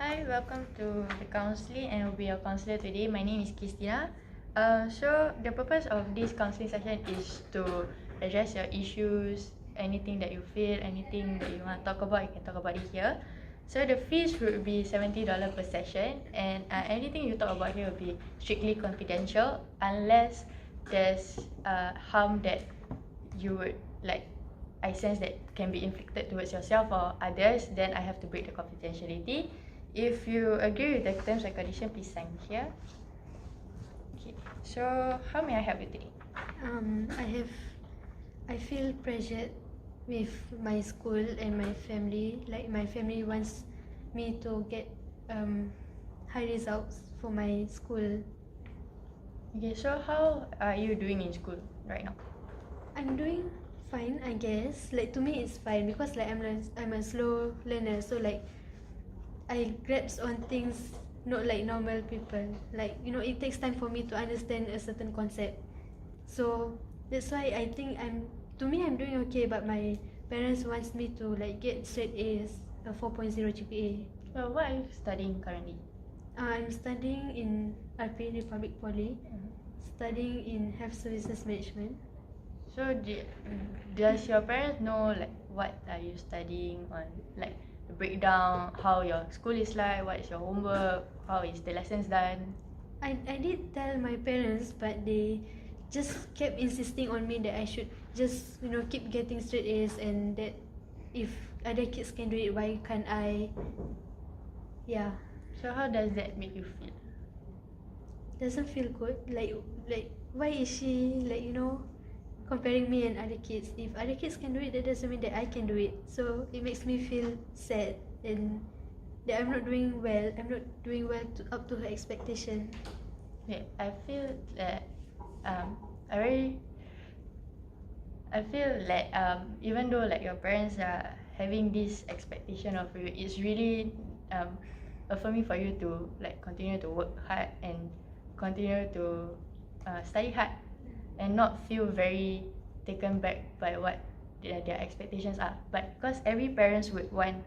Hi, welcome to the counseling and I'll be your counselor today. My name is Christina. So the purpose of this counseling session is to address your issues, anything that you feel, anything that you want to talk about, you can talk about it here. So the fees would be $70 per session, and anything you talk about here will be strictly confidential unless there's harm that you would like I sense that can be inflicted towards yourself or others, then I have to break the confidentiality. If you agree with the terms and conditions, please sign here. Okay, so how may I help you today? I feel pressured with my school and my family. Like my family wants me to get high results for my school. Okay, so how are you doing in school right now? I'm doing fine, I guess. Like to me, it's fine because like I'm a slow learner, so like I grasp on things not like normal people. Like it takes time for me to understand a certain concept. So that's why I think I'm doing okay, but my parents wants me to like get straight A's, a 4.0 GPA. Well, what are you studying currently? I'm studying in RP Republic Poly, studying in Health Services Management. So does your parents know like what are you studying on, like the breakdown, how your school is like, what is your homework, how is the lessons done? I did tell my parents, but they just kept insisting on me that I should just keep getting straight A's, and that if other kids can do it, why can't I? Yeah. So how does that make you feel? Doesn't feel good. Like why is she like comparing me and other kids? If other kids can do it, that doesn't mean that I can do it. So it makes me feel sad and that I'm not doing well. I'm not doing well up to her expectation. Okay, I feel that I feel like even though like your parents are having this expectation of you, it's really affirming for you to like continue to work hard and continue to study hard and not feel very taken back by what their expectations are. But because every parents would want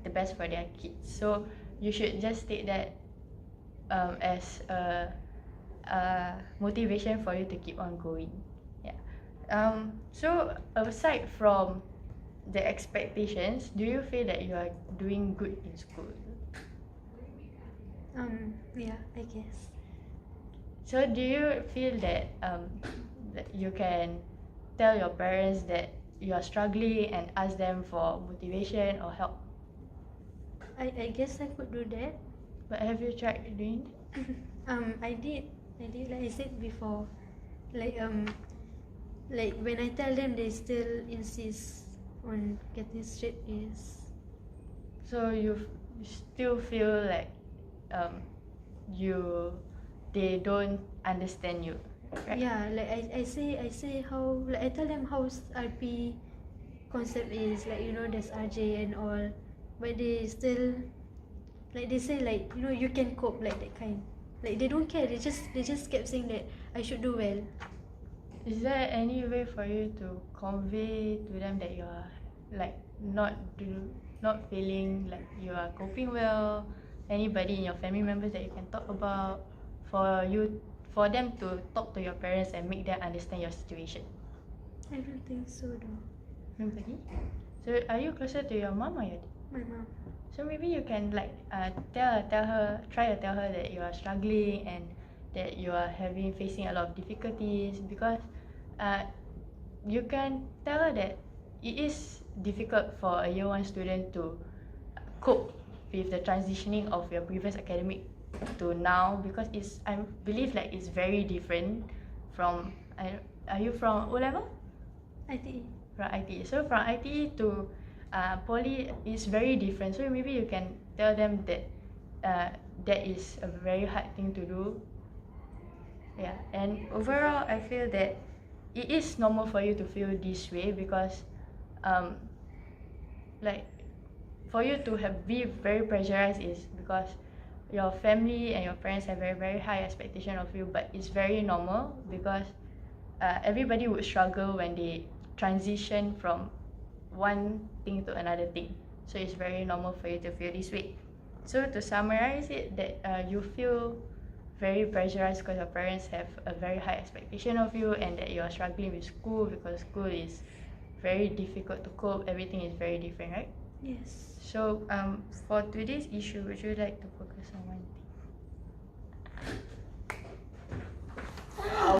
the best for their kids, so you should just take that as a motivation for you to keep on going. Yeah. So aside from the expectations, do you feel that you are doing good in school? Yeah, I guess. So do you feel that you can tell your parents that you are struggling and ask them for motivation or help? I guess I could do that. But have you tried doing that? I did like I said before. Like like when I tell them, they still insist on getting straight A's. So you still feel like you they don't understand you, right? Yeah, like I say how, like I tell them how RP concept is, like there's RJ and all, but they still like they say like you can cope, like that kind. Like they don't care. They just kept saying that I should do well. Is there any way for you to convey to them that you are like not feeling like you are coping well? Anybody in your family members that you can talk about for them to talk to your parents and make them understand your situation? I don't think so though. Nobody? So are you closer to your mom or your dad? My mom. So maybe you can like try to tell her that you are struggling and that you are facing a lot of difficulties, because you can tell her that it is difficult for a year 1 student to cope with the transitioning of your previous academic to now, because I believe like it's very different from are you from O level? ITE. From ITE. So from ITE to poly is very different. So maybe you can tell them that that is a very hard thing to do. Yeah, and overall I feel that it is normal for you to feel this way, because like for you to be very pressurized is because your family and your parents have very high expectation of you. But it's very normal because everybody would struggle when they transition from one thing to another thing. So it's very normal for you to feel this way. So to summarize it, that you feel very pressurized because your parents have a very high expectation of you, and that you are struggling with school because school is very difficult to cope. Everything is very different, right? Yes. So for today's issue, would you like to focus on one thing?